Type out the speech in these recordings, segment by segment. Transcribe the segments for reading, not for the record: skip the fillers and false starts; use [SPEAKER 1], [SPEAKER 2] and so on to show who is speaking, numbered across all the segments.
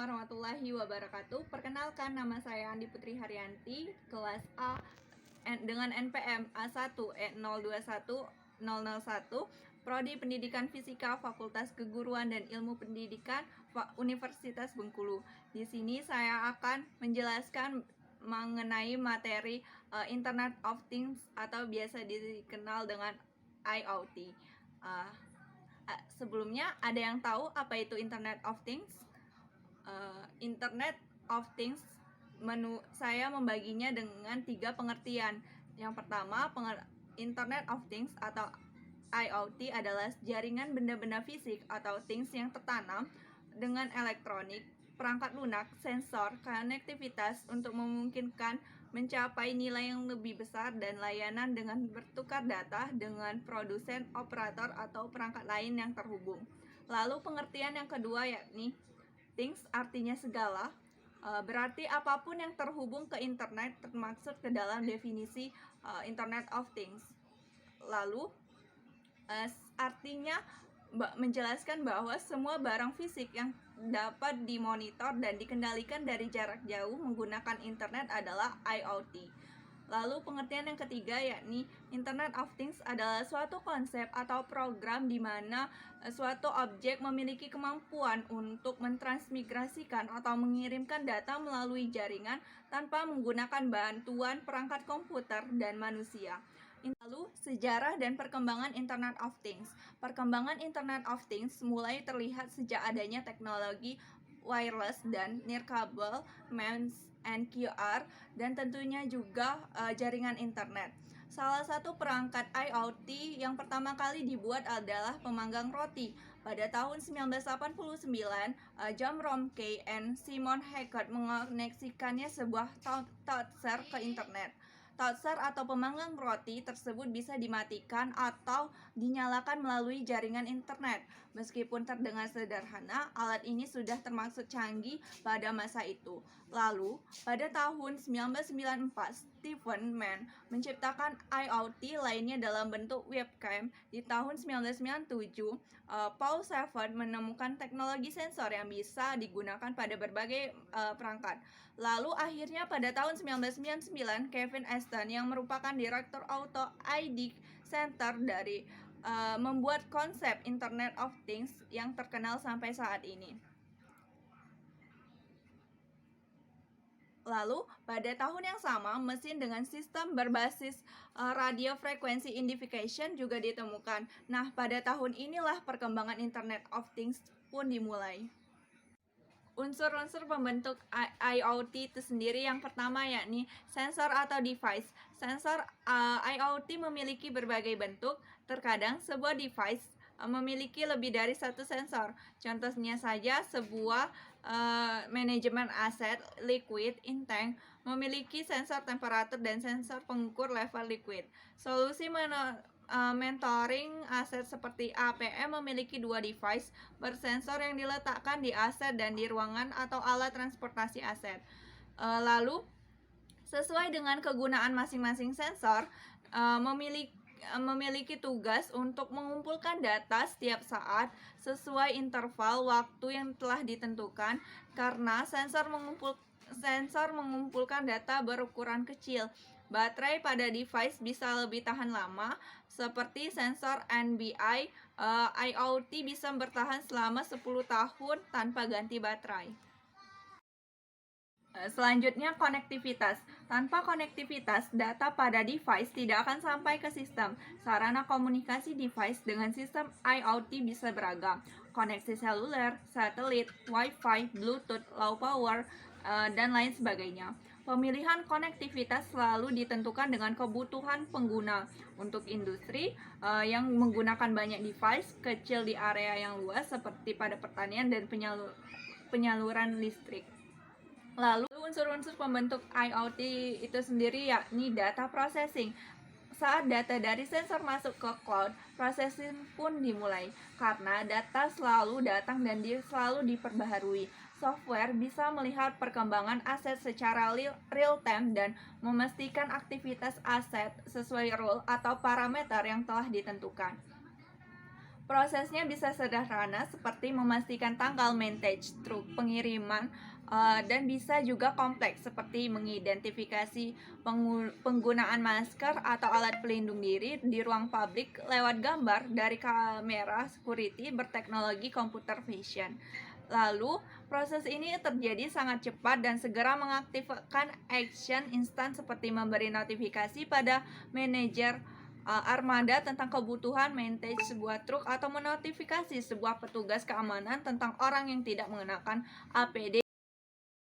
[SPEAKER 1] warahmatullahi wabarakatuh. Perkenalkan, nama saya Andi Putri Haryanti, kelas A dengan NPM A1E021001, Prodi Pendidikan Fisika, Fakultas Keguruan dan Ilmu Pendidikan, Universitas Bengkulu. Di sini saya akan menjelaskan mengenai materi Internet of Things atau biasa dikenal dengan IoT. Sebelumnya, ada yang tahu apa itu Internet of Things? Internet of Things, saya membaginya dengan 3 pengertian. Yang pertama, Internet of Things atau IoT adalah jaringan benda-benda fisik atau things yang tertanam dengan elektronik, perangkat lunak, sensor, konektivitas untuk memungkinkan mencapai nilai yang lebih besar dan layanan dengan bertukar data dengan produsen, operator, atau perangkat lain yang terhubung. Lalu pengertian yang kedua yakni things artinya segala, berarti apapun yang terhubung ke internet termaksud ke dalam definisi Internet of Things. Lalu artinya menjelaskan bahwa semua barang fisik yang dapat dimonitor dan dikendalikan dari jarak jauh menggunakan internet adalah IoT. Lalu pengertian yang ketiga yakni Internet of Things adalah suatu konsep atau program di mana suatu objek memiliki kemampuan untuk mentransmigrasikan atau mengirimkan data melalui jaringan tanpa menggunakan bantuan perangkat komputer dan manusia. Lalu, sejarah dan perkembangan Internet of Things. Perkembangan Internet of Things mulai terlihat sejak adanya teknologi wireless dan nirkabel, MEMS, and QR, dan tentunya juga jaringan internet. Salah satu perangkat IoT yang pertama kali dibuat adalah pemanggang roti. Pada tahun 1989, John Romkey and Simon Hackett mengoneksikannya sebuah toaster ke internet. Toaster atau pemanggang roti tersebut bisa dimatikan atau dinyalakan melalui jaringan internet. Meskipun terdengar sederhana, alat ini sudah termasuk canggih pada masa itu. Lalu, pada tahun 1994, Stephen Mann menciptakan IoT lainnya dalam bentuk webcam. Di tahun 1997, Paul Shaffer menemukan teknologi sensor yang bisa digunakan pada berbagai perangkat. Lalu akhirnya pada tahun 1999, Kevin Aston yang merupakan direktur Auto ID Center membuat konsep Internet of Things yang terkenal sampai saat ini. Lalu, pada tahun yang sama, mesin dengan sistem berbasis radio frequency identification juga ditemukan. Nah, pada tahun inilah perkembangan Internet of Things pun dimulai. Unsur-unsur pembentuk IoT itu sendiri yang pertama yakni sensor atau device. Sensor IoT memiliki berbagai bentuk. Terkadang sebuah device memiliki lebih dari satu sensor. Contohnya saja sebuah manajemen aset liquid in tank memiliki sensor temperatur dan sensor pengukur level liquid. Solusi mentoring aset seperti APM memiliki 2 device bersensor yang diletakkan di aset dan di ruangan atau alat transportasi aset. Lalu, sesuai dengan kegunaan masing-masing sensor, memiliki tugas untuk mengumpulkan data setiap saat sesuai interval waktu yang telah ditentukan. Karena sensor mengumpulkan data berukuran kecil, baterai pada device bisa lebih tahan lama. Seperti sensor NB-I, IoT bisa bertahan selama 10 tahun tanpa ganti baterai. Selanjutnya, konektivitas. Tanpa konektivitas, data pada device tidak akan sampai ke sistem. Sarana komunikasi device dengan sistem IoT bisa beragam. Koneksi seluler, satelit, Wi-Fi, Bluetooth, low power, dan lain sebagainya. Pemilihan konektivitas selalu ditentukan dengan kebutuhan pengguna. Untuk industri yang menggunakan banyak device kecil di area yang luas seperti pada pertanian dan penyaluran listrik. Lalu unsur-unsur pembentuk IoT itu sendiri yakni data processing. Saat data dari sensor masuk ke cloud, processing pun dimulai. Karena data selalu datang dan selalu diperbaharui. Software bisa melihat perkembangan aset secara real time dan memastikan aktivitas aset sesuai rule atau parameter yang telah ditentukan. Prosesnya bisa sederhana seperti memastikan tanggal vintage truk pengiriman, dan bisa juga kompleks seperti mengidentifikasi penggunaan masker atau alat pelindung diri di ruang publik lewat gambar dari kamera security berteknologi computer vision. Lalu, proses ini terjadi sangat cepat dan segera mengaktifkan action instan seperti memberi notifikasi pada manajer armada tentang kebutuhan maintenance sebuah truk atau menotifikasi sebuah petugas keamanan tentang orang yang tidak mengenakan APD.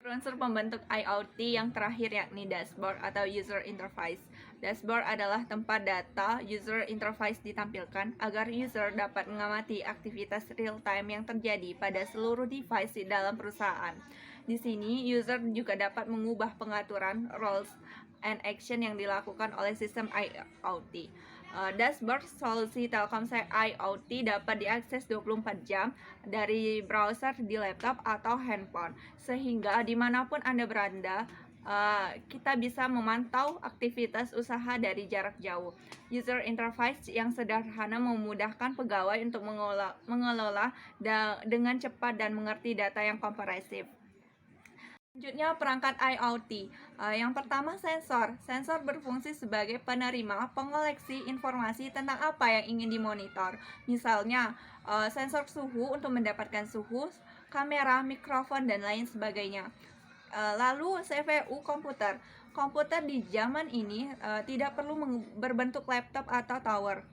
[SPEAKER 1] Unsur pembentuk IoT yang terakhir yakni dashboard atau user interface. Dashboard adalah tempat data user interface ditampilkan agar user dapat mengamati aktivitas real time yang terjadi pada seluruh device di dalam perusahaan. Di sini, user juga dapat mengubah pengaturan roles and action yang dilakukan oleh sistem IoT. Dashboard solusi Telkomsel IoT dapat diakses 24 jam dari browser di laptop atau handphone, sehingga dimanapun Anda berada, kita bisa memantau aktivitas usaha dari jarak jauh. User interface yang sederhana memudahkan pegawai untuk mengelola dengan cepat dan mengerti data yang komprehensif. Selanjutnya perangkat IoT. Yang pertama sensor. Sensor berfungsi sebagai penerima pengoleksi informasi tentang apa yang ingin dimonitor. Misalnya sensor suhu untuk mendapatkan suhu, kamera, mikrofon, dan lain sebagainya. Lalu CPU komputer. Komputer di zaman ini tidak perlu berbentuk laptop atau tower.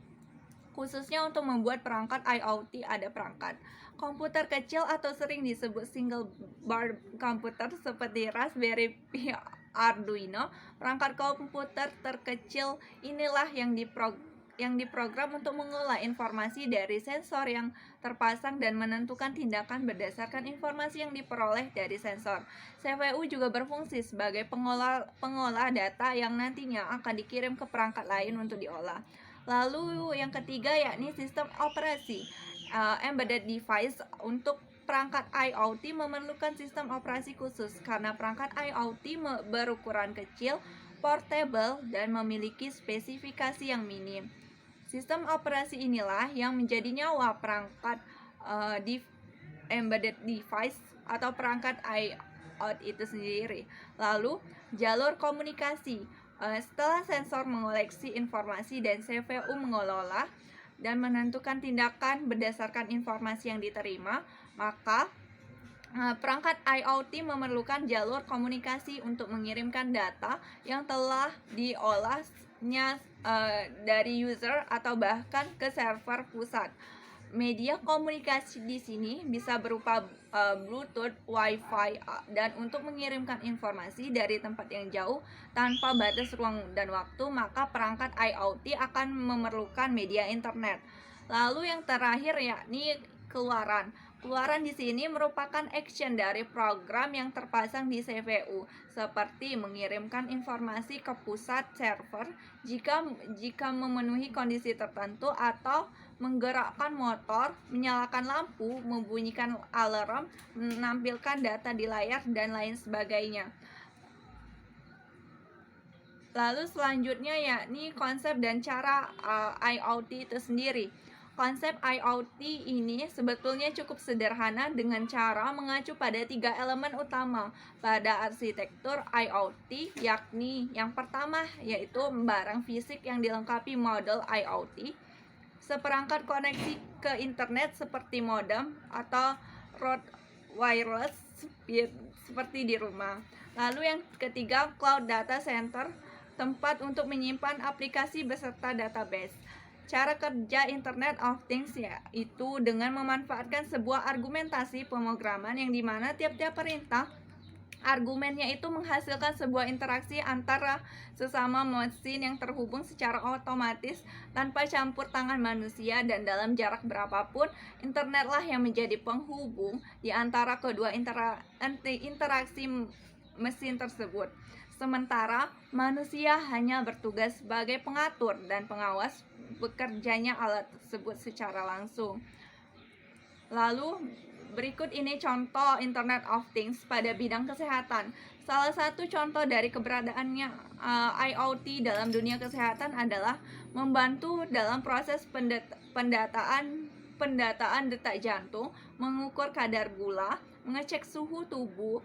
[SPEAKER 1] Khususnya untuk membuat perangkat IoT ada perangkat komputer kecil atau sering disebut single board komputer seperti Raspberry Pi Arduino. Perangkat komputer terkecil inilah yang diprogram untuk mengolah informasi dari sensor yang terpasang dan menentukan tindakan berdasarkan informasi yang diperoleh dari sensor. CPU juga berfungsi sebagai pengolah data yang nantinya akan dikirim ke perangkat lain untuk diolah. Lalu yang ketiga yakni sistem operasi. Embedded device. Untuk perangkat IoT memerlukan sistem operasi khusus karena perangkat IoT berukuran kecil, portable, dan memiliki spesifikasi yang minim. Sistem operasi inilah yang menjadi nyawa perangkat embedded device atau perangkat IoT itu sendiri. Lalu jalur komunikasi. Setelah sensor mengoleksi informasi dan CPU mengelola dan menentukan tindakan berdasarkan informasi yang diterima, maka perangkat IoT memerlukan jalur komunikasi untuk mengirimkan data yang telah diolahnya dari user atau bahkan ke server pusat. Media komunikasi di sini bisa berupa Bluetooth, Wi-Fi, dan untuk mengirimkan informasi dari tempat yang jauh tanpa batas ruang dan waktu, maka perangkat IoT akan memerlukan media internet. Lalu yang terakhir yakni keluaran. Keluaran di sini merupakan action dari program yang terpasang di CPU, seperti mengirimkan informasi ke pusat server jika memenuhi kondisi tertentu, atau menggerakkan motor, menyalakan lampu, membunyikan alarm, menampilkan data di layar, dan lain sebagainya. Lalu selanjutnya yakni konsep dan cara IoT itu sendiri. Konsep IoT ini sebetulnya cukup sederhana dengan cara mengacu pada 3 elemen utama pada arsitektur IoT, yakni yang pertama yaitu barang fisik yang dilengkapi model IoT, seperangkat koneksi ke internet seperti modem atau road wireless seperti di rumah. Lalu yang ketiga, cloud data center, tempat untuk menyimpan aplikasi beserta database. Cara kerja Internet of Things yaitu dengan memanfaatkan sebuah argumentasi pemrograman yang dimana tiap-tiap perintah argumennya itu menghasilkan sebuah interaksi antara sesama mesin yang terhubung secara otomatis tanpa campur tangan manusia, dan dalam jarak berapapun internetlah yang menjadi penghubung di antara kedua interaksi mesin tersebut. Sementara manusia hanya bertugas sebagai pengatur dan pengawas bekerjanya alat tersebut secara langsung. Lalu berikut ini contoh Internet of Things pada bidang kesehatan. Salah satu contoh dari keberadaannya IoT dalam dunia kesehatan adalah membantu dalam proses pendataan pendataan detak jantung, mengukur kadar gula, mengecek suhu tubuh,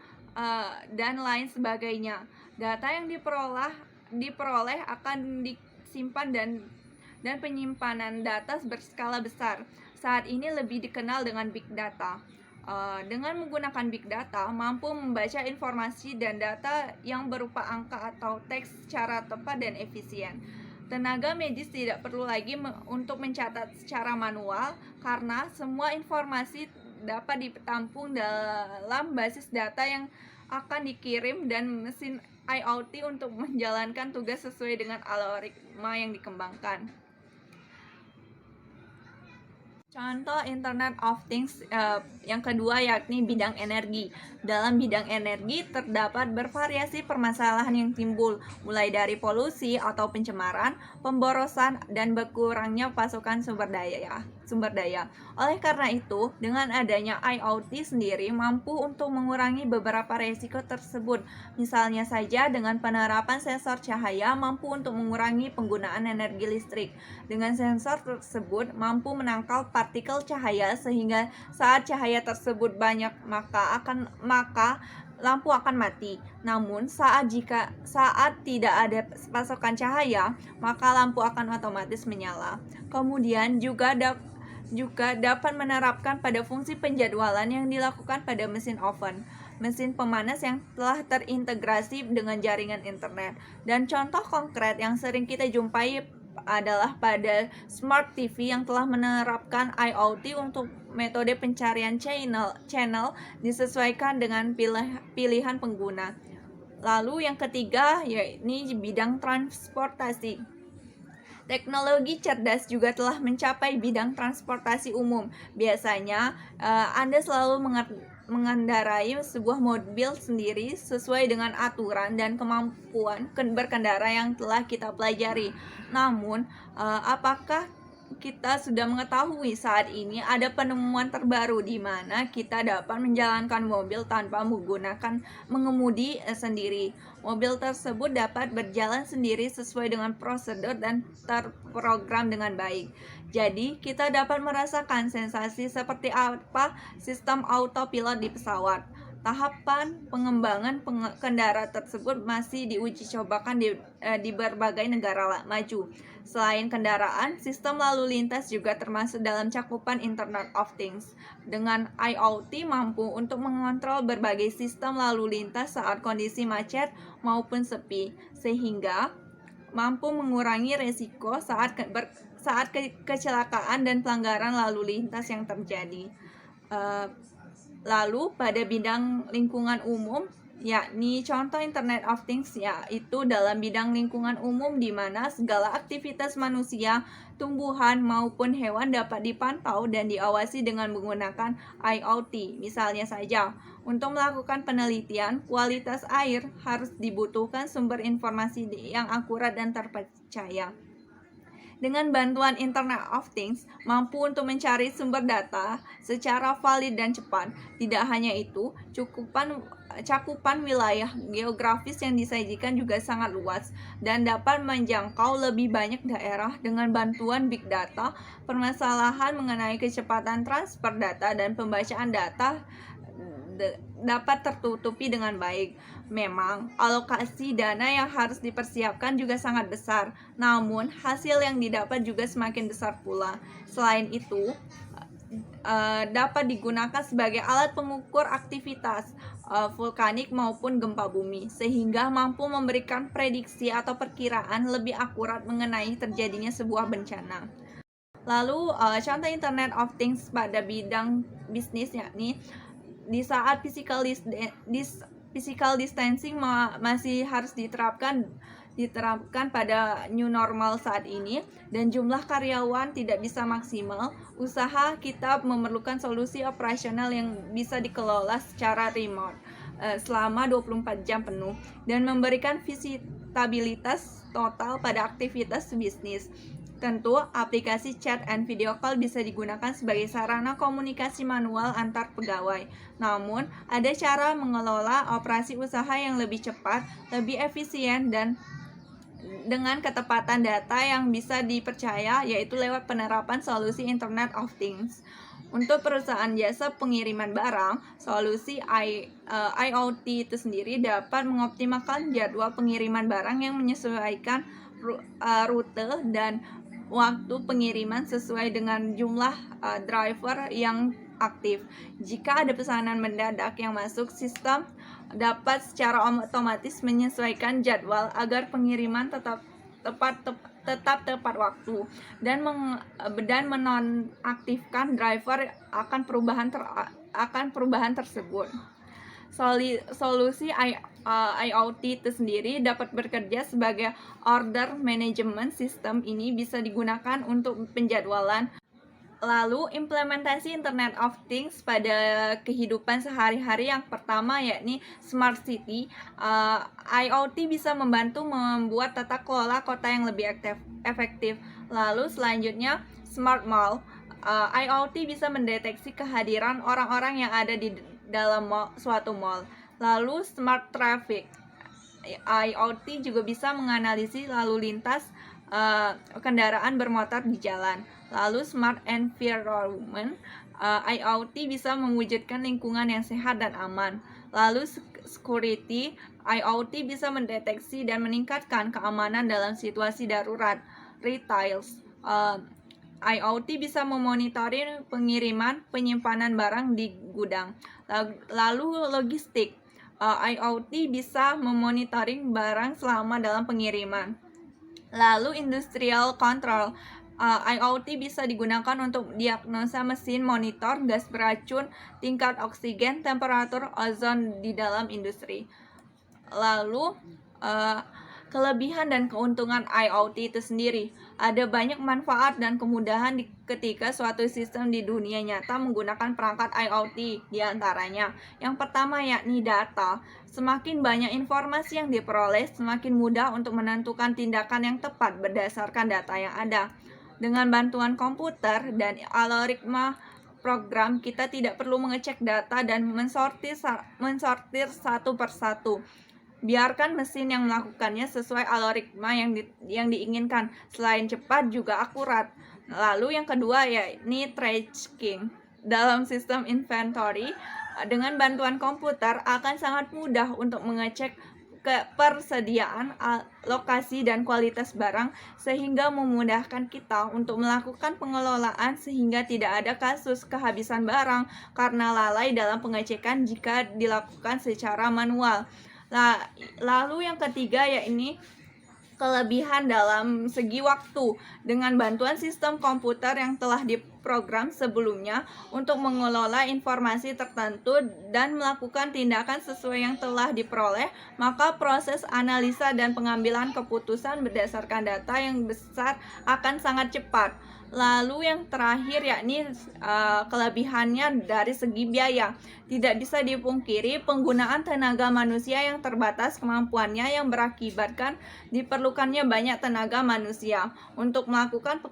[SPEAKER 1] dan lain sebagainya. Data yang diperoleh akan disimpan dan penyimpanan data berskala besar saat ini lebih dikenal dengan big data. Dengan menggunakan big data, mampu membaca informasi dan data yang berupa angka atau teks secara tepat dan efisien. Tenaga medis tidak perlu lagi untuk mencatat secara manual karena semua informasi dapat ditampung dalam basis data yang akan dikirim dan mesin IoT untuk menjalankan tugas sesuai dengan algoritma yang dikembangkan. Contoh Internet of Things yang kedua yakni bidang energi. Dalam bidang energi terdapat bervariasi permasalahan yang timbul, mulai dari polusi atau pencemaran, pemborosan, dan berkurangnya pasokan sumber daya. Oleh karena itu, dengan adanya IoT sendiri mampu untuk mengurangi beberapa resiko tersebut. Misalnya saja dengan penerapan sensor cahaya mampu untuk mengurangi penggunaan energi listrik. Dengan sensor tersebut mampu menangkal partikel cahaya sehingga saat cahaya tersebut banyak maka lampu akan mati. Namun saat tidak ada pasokan cahaya, maka lampu akan otomatis menyala. Kemudian juga dapat menerapkan pada fungsi penjadwalan yang dilakukan pada mesin oven, mesin pemanas yang telah terintegrasi dengan jaringan internet. Dan contoh konkret yang sering kita jumpai adalah pada Smart TV yang telah menerapkan IoT untuk metode pencarian channel disesuaikan dengan pilihan pengguna. Lalu yang ketiga yakni bidang transportasi. Teknologi cerdas juga telah mencapai bidang transportasi umum. Biasanya Anda selalu mengendarai sebuah mobil sendiri sesuai dengan aturan dan kemampuan berkendara yang telah kita pelajari. Namun, apakah kita sudah mengetahui saat ini ada penemuan terbaru di mana kita dapat menjalankan mobil tanpa mengemudi sendiri. Mobil tersebut dapat berjalan sendiri sesuai dengan prosedur dan terprogram dengan baik. Jadi, kita dapat merasakan sensasi seperti apa sistem autopilot di pesawat. Tahapan pengembangan kendaraan tersebut masih diuji cobakan di berbagai negara maju. Selain kendaraan, sistem lalu lintas juga termasuk dalam cakupan Internet of Things. Dengan IoT mampu untuk mengontrol berbagai sistem lalu lintas saat kondisi macet maupun sepi, sehingga mampu mengurangi resiko saat kecelakaan dan pelanggaran lalu lintas yang terjadi. Lalu pada bidang lingkungan umum, yakni contoh Internet of Things yaitu dalam bidang lingkungan umum di mana segala aktivitas manusia, tumbuhan maupun hewan dapat dipantau dan diawasi dengan menggunakan IoT. Misalnya saja, untuk melakukan penelitian kualitas air harus dibutuhkan sumber informasi yang akurat dan terpercaya. Dengan bantuan Internet of Things, mampu untuk mencari sumber data secara valid dan cepat. Tidak hanya itu, cakupan wilayah geografis yang disajikan juga sangat luas dan dapat menjangkau lebih banyak daerah. Dengan bantuan Big Data, permasalahan mengenai kecepatan transfer data dan pembacaan data dapat tertutupi dengan baik. Memang, alokasi dana yang harus dipersiapkan juga sangat besar, namun hasil yang didapat juga semakin besar pula. Selain itu, dapat digunakan sebagai alat pengukur aktivitas vulkanik maupun gempa bumi, sehingga mampu memberikan prediksi atau perkiraan lebih akurat mengenai terjadinya sebuah bencana. Lalu, contoh Internet of Things pada bidang bisnis yakni di saat physical distancing masih harus diterapkan pada new normal saat ini dan jumlah karyawan tidak bisa maksimal, usaha kita memerlukan solusi operasional yang bisa dikelola secara remote selama 24 jam penuh dan memberikan visitabilitas total pada aktivitas bisnis. Tentu, aplikasi chat and video call bisa digunakan sebagai sarana komunikasi manual antar pegawai. Namun, ada cara mengelola operasi usaha yang lebih cepat, lebih efisien, dan dengan ketepatan data yang bisa dipercaya, yaitu lewat penerapan solusi Internet of Things. Untuk perusahaan jasa pengiriman barang, solusi IoT itu sendiri dapat mengoptimalkan jadwal pengiriman barang yang menyesuaikan rute dan waktu pengiriman sesuai dengan jumlah driver yang aktif. Jika ada pesanan mendadak yang masuk, sistem dapat secara otomatis menyesuaikan jadwal agar pengiriman tetap tepat waktu dan menonaktifkan driver akan perubahan tersebut. Solusi IoT itu sendiri dapat bekerja sebagai order management system. Ini bisa digunakan untuk penjadwalan. Lalu implementasi Internet of Things pada kehidupan sehari-hari yang pertama yakni Smart City. IoT bisa membantu membuat tata kelola kota yang lebih efektif. Lalu selanjutnya Smart Mall. IoT bisa mendeteksi kehadiran orang-orang yang ada di dalam suatu mall. Lalu Smart Traffic. IoT juga bisa menganalisis lalu lintas kendaraan bermotor di jalan. Lalu Smart Environment, IoT bisa mewujudkan lingkungan yang sehat dan aman. Lalu Security, IoT bisa mendeteksi dan meningkatkan keamanan dalam situasi darurat. Retail, IoT bisa memonitoring pengiriman, penyimpanan barang di gudang. Lalu Logistik, IoT bisa memonitoring barang selama dalam pengiriman. Lalu Industrial Control, IoT bisa digunakan untuk diagnosa mesin, monitor gas beracun, tingkat oksigen, temperatur ozon di dalam industri. Lalu kelebihan dan keuntungan IoT itu sendiri. Ada banyak manfaat dan kemudahan ketika suatu sistem di dunia nyata menggunakan perangkat IoT. Di antaranya, yang pertama yakni data. Semakin banyak informasi yang diperoleh, semakin mudah untuk menentukan tindakan yang tepat berdasarkan data yang ada. Dengan bantuan komputer dan algoritma program, kita tidak perlu mengecek data dan mensortir satu persatu. Biarkan mesin yang melakukannya sesuai algoritma yang diinginkan. Selain cepat juga akurat. Lalu yang kedua yakni tracking. Dalam sistem inventory, dengan bantuan komputer akan sangat mudah untuk mengecek kepersediaan, lokasi dan kualitas barang sehingga memudahkan kita untuk melakukan pengelolaan sehingga tidak ada kasus kehabisan barang karena lalai dalam pengecekan jika dilakukan secara manual. Lalu yang ketiga yakni kelebihan dalam segi waktu. Dengan bantuan sistem komputer yang telah diprogram sebelumnya untuk mengelola informasi tertentu dan melakukan tindakan sesuai yang telah diperoleh, maka proses analisa dan pengambilan keputusan berdasarkan data yang besar akan sangat cepat. Lalu yang terakhir yakni kelebihannya dari segi biaya. Tidak bisa dipungkiri penggunaan tenaga manusia yang terbatas kemampuannya yang berakibatkan diperlukannya banyak tenaga manusia untuk melakukan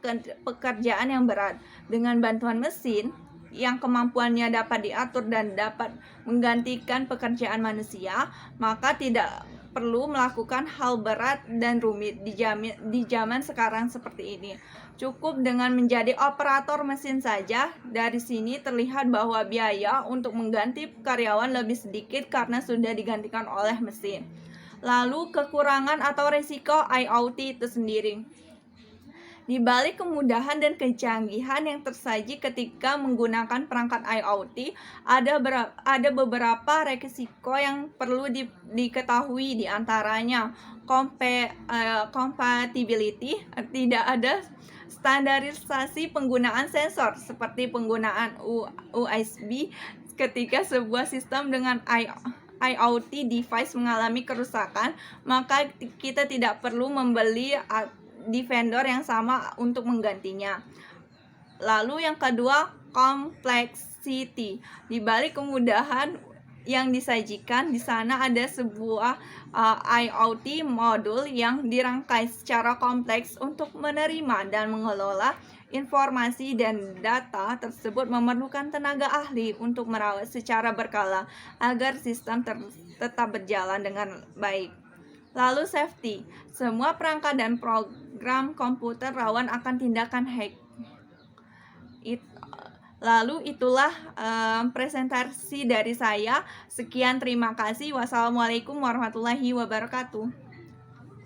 [SPEAKER 1] pekerjaan yang berat. Dengan bantuan mesin yang kemampuannya dapat diatur dan dapat menggantikan pekerjaan manusia, maka tidak perlu melakukan hal berat dan rumit di zaman sekarang seperti ini. Cukup dengan menjadi operator mesin saja. Dari sini terlihat bahwa biaya untuk mengganti karyawan lebih sedikit karena sudah digantikan oleh mesin. Lalu kekurangan atau risiko IoT itu sendiri. Di balik kemudahan dan kecanggihan yang tersaji ketika menggunakan perangkat IoT, ada beberapa resiko yang perlu diketahui. Di antaranya compatibility, tidak ada standarisasi penggunaan sensor seperti penggunaan USB ketika sebuah sistem dengan IoT device mengalami kerusakan, maka kita tidak perlu membeli di vendor yang sama untuk menggantinya. Lalu yang kedua, complexity. Di balik kemudahan yang disajikan, di sana ada sebuah IoT modul yang dirangkai secara kompleks untuk menerima dan mengelola informasi dan data tersebut memerlukan tenaga ahli untuk merawat secara berkala agar sistem tetap berjalan dengan baik. Lalu safety, semua perangkat dan program komputer rawan akan tindakan hack. Lalu itulah presentasi dari saya. Sekian, terima kasih. Wassalamualaikum warahmatullahi wabarakatuh.